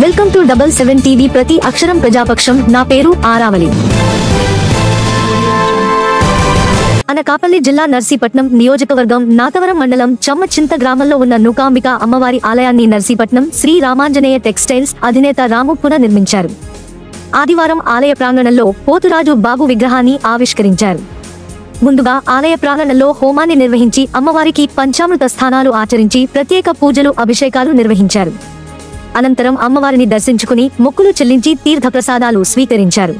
Welcome to 77 TV ప్రతి అక్షరం ప్రజాపక్షం. నా పేరు ఆరావళి. అనకాపల్లి జిల్లా నర్సీపట్నం నియోజకవర్గం నాతవరం మండలం చమ్మచింత గ్రామంలో ఉన్న నూకాంబిక అమ్మవారి ఆలయాన్ని నర్సీపట్నం శ్రీ రామాంజనేయ టెక్స్టైల్స్ అధినేత రాము పునర్నిర్మించారు. ఆదివారం ఆలయ ప్రాంగణంలో పోతురాజు బాబు విగ్రహాన్ని ఆవిష్కరించారు. ముందుగా ఆలయ ప్రాంగణంలో హోమాన్ని నిర్వహించి అమ్మవారికి పంచామృత స్థానాలు ఆచరించి ప్రత్యేక పూజలు అభిషేకాలు నిర్వహించారు. అనంతరం అమ్మవారిని దర్శించుకుని మొక్కులు చెల్లించి తీర్థప్రసాదాలు స్వీకరించారు.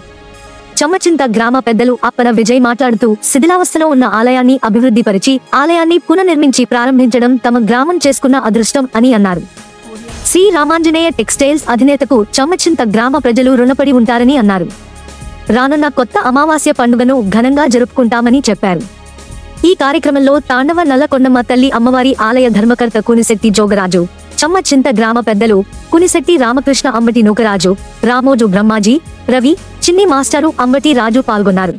చమ్మచింత గ్రామ పెద్దలు అప్పన విజయ్ మాట్లాడుతూ శిథిలావస్థలో ఉన్న ఆలయాన్ని అభివృద్ధిపరిచి ఆలయాన్ని పునర్నిర్మించి ప్రారంభించడం తమ గ్రామం చేసుకున్న అదృష్టం అని అన్నారు. శ్రీ రామాంజనేయ టెక్స్టైల్స్ అధినేతకు చమ్మచింత గ్రామ ప్రజలు రుణపడి ఉంటారని అన్నారు. రానున్న కొత్త అమావాస్య పండుగను ఘనంగా జరుపుకుంటామని చెప్పారు. ఈ కార్యక్రమంలో తాండవ నల్లకొండమ్మ తల్లి అమ్మవారి ఆలయ ధర్మకర్త కునిశెట్టి జోగరాజు, చమ్మచింత గ్రామ పెద్దలు కునిశెట్టి రామకృష్ణ, అంబటి నూకరాజు, రామోజు బ్రహ్మాజీ, రవి, చిన్ని మాస్టరు అంబటి రాజు పాల్గొన్నారు.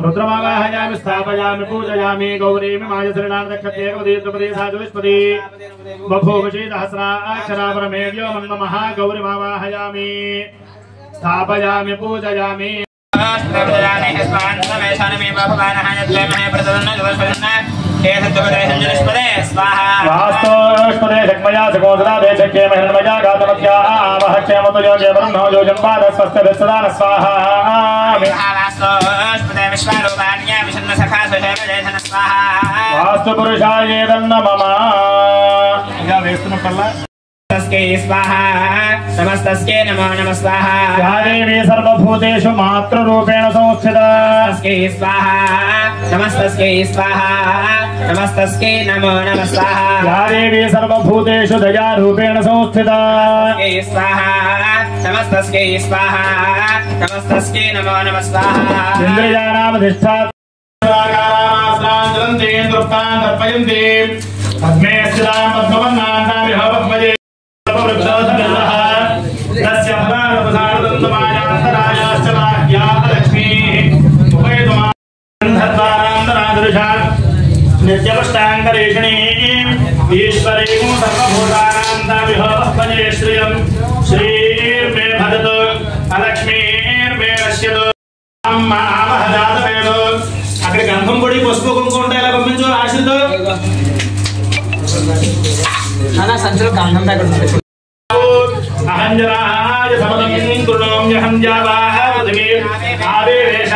रुद्रमावाहयामि स्थापयामि पूजयामि गौरीमि मायसरणार्दक्षतेकपदीत्रपदी साधुष्पदी बभूवशी सहस्राक्षरापरमेव्यो नमः गौरीमावाहयामि स्थापयामि पूजयामि वास्तु पुरुषाय नमः तस्कै स्वाहा नमस्तस्कै नमो नमः स्वाहा या देवी सर्वभूतेषु मातृरूपेण संस्थिता तस्कै स्वाहा नमस्तस्कै स्वाहा नमस्तस्कै नमो नमः स्वाहा या देवी सर्वभूतेषु दयारूपेण संस्थिता तस्कै स्वाहा नमस्तस्कै स्वाहा नमस्तस्कै नमो नमः स्वाहा इंद्रियाणामधिष्ठा आकारामास्त्राञ्जलन्ति नृत्तान् तर्पयन्ति पद्मे स्थितां पद्मवर्णान्तामिह पद्मजे सर्ववृक्षोधमिन्द्रः तस्य फलानुपसारदन्तमायान्तरायाश्च वाह्याः लक्ष्मीः उपयतुमान्धद्वारान्तरादृशात् नित्यपुष्टाङ्गरेषिणीम् ईश्वरीं सर्वभूतानान्तामिह पद्मजे श्रियं श्रीर्मे भजतु अलक्ष्मीर्मे नश्यतु महामहजातवेदो అక్కడ గంధం పొడి పసుపు కుంకుమ ఉంటే ఎలా పంపించు ఆశతో అలా సంచులో గంధం తగ్గదు అహంజరాయ సమదం కృణోమ్యహం జావాహవతి ఆవేశ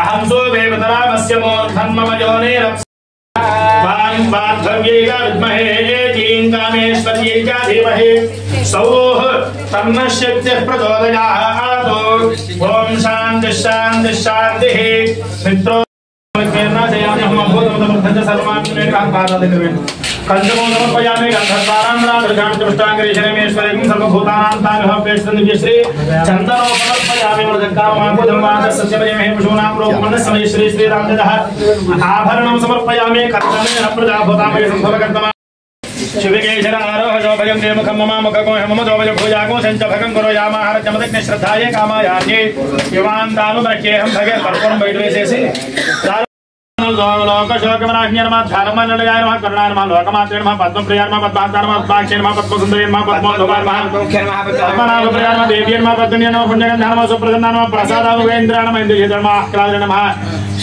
అహం సోవేవతరామస్య మోధన్మమయోనిరప్స వాం బాద్ధవ్యేగా విద్మహే జీంకామేశ్వర్యేగా ధీమహి సౌః తన్నశక్తిః ప్రచోదయాత్ ఓం శాంతి శాంతి శాంతిః మిత్రో कंचमोदमपयामि गन्धद्वारान्द्रादृशान्तुष्टाङ्गरीशनेश्वरीं सर्वभूतानान्तामिहव्येष्टनिधि श्री चन्दनोपमर्पयामि मृदङ्गामाकुदमादसस्यमयमहे पशूनां रोगमनस्समये श्री श्रीरामदः आभरणं समर्पयामि कर्तमेन प्रजाभूतामय सम्भवकर्तमा शिवकेशरारोहजोभयं देवमुखं ममामुखको हेममजोभयं भुजागो सञ्चभगं करो यामाहारचमदग्ने श्रद्धाये कामायान्ये युवान् दानुब्रह्येऽहं भगे पर्पुरं वैद्वेषेसि लोकशोकमनाह्यर्माध्यानमनलयाय नमः करुणार्मः लोकमात्रे नमः पद्मप्रियार्मः पद्मान्तार्मः पद्माक्षे नमः पद्मसुन्दरीर्मः पद्मोद्भवार्मः पद्मनाभप्रियार्मः देव्यर्मः पद्मन्ये नमः पुण्यगन्धानमः सुप्रसन्नानमः प्रसादानुगेन्द्राणमः इन्द्रजन्मः अक्राले नमः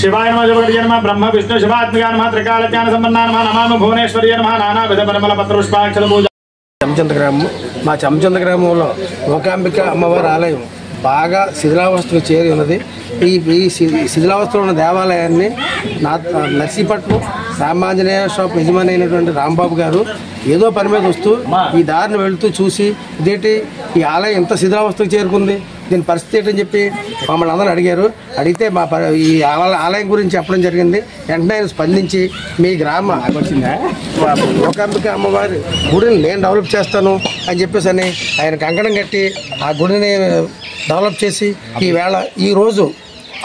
शिवाय नमः जगद्गुरुवे नमः ब्रह्म विष्णु शिवात्मकाय नमः त्रिकालज्ञानसम्पन्नाय नमः नमामि भुवनेश्वर्ये नमः नानाविध परिमलपत्रपुष्पाक्षर पूजा చమ్మచింత గ్రామం మా చమ్మచింత గ్రామంలో నూకాంబిక అమ్మవారి ఆలయం బాగా శిథిలావస్థకు చేరి ఉన్నది. ఈ శిథిలావస్థలో ఉన్న దేవాలయాన్ని నర్సీపట్నం రామాంజనేయ షాప్ యజమాని అయినటువంటి రాంబాబు గారు ఏదో పని మీద వస్తూ ఈ దారిని వెళుతూ చూసి ఇదేంటి ఈ ఆలయం ఎంత శిథిలావస్థకు చేరుకుంది, దీని పరిస్థితి ఏంటని చెప్పి మమ్మల్ని అందరూ అడిగారు. అడిగితే ఈ ఆలయం గురించి చెప్పడం జరిగింది. వెంటనే ఆయన స్పందించి మీ గ్రామ నూకాంబిక అమ్మవారి గుడిని నేను డెవలప్ చేస్తాను అని చెప్పేసి అని ఆయన కంకణం కట్టి ఆ గుడిని డెవలప్ చేసి ఈవేళ ఈరోజు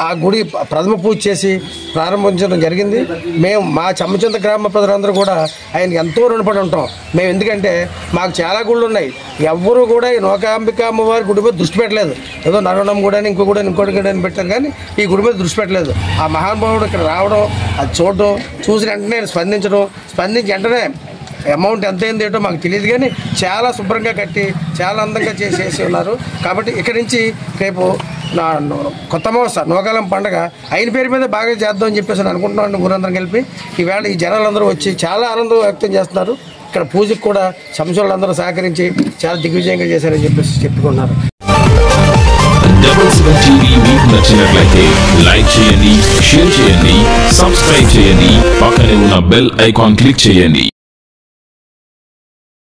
ఆ గుడి ప్రథమ పూజ చేసి ప్రారంభించడం జరిగింది. మేము మా చమ్మచింత గ్రామ ప్రజలందరూ కూడా ఆయనకి ఎంతో రుణపడి ఉంటాం. మేము ఎందుకంటే మాకు చాలా గుళ్ళు ఉన్నాయి, ఎవ్వరూ కూడా ఈ నూకాంబిక అమ్మవారి గుడి మీద దృష్టి పెట్టలేదు. ఏదో నరవణం కూడా ఇంకోటి కూడా పెట్టాం, కానీ ఈ గుడి మీద దృష్టి పెట్టలేదు. ఆ మహానుభావుడు ఇక్కడ రావడం, అది చూడడం, చూసిన వెంటనే స్పందించి వెంటనే అమౌంట్ ఎంత అయింది ఏంటో మాకు తెలియదు, కానీ చాలా శుభ్రంగా కట్టి చాలా అందంగా చేసి ఉన్నారు. కాబట్టి ఇక్కడి నుంచి రేపు కొత్త మోస నూకాలం పండుగ ఆయన పేరు మీద బాగా చేద్దాం అని చెప్పేసి అనుకుంటున్నాను. ఊరందరం కలిపి ఈవేళ ఈ జనాలందరూ వచ్చి చాలా ఆనందం వ్యక్తం చేస్తున్నారు. ఇక్కడ పూజకు కూడా సంవత్సరాలందరూ సహకరించి చాలా దిగ్విజయంగా చేశారని చెప్పేసి చెప్పుకున్నారు. మీకు నచ్చినట్లయితే లైక్ చేయండి, షేర్ చేయండి, సబ్స్క్రైబ్ చేయండి, పక్కనే ఉన్న బెల్ ఐకాన్ క్లిక్ చేయండి.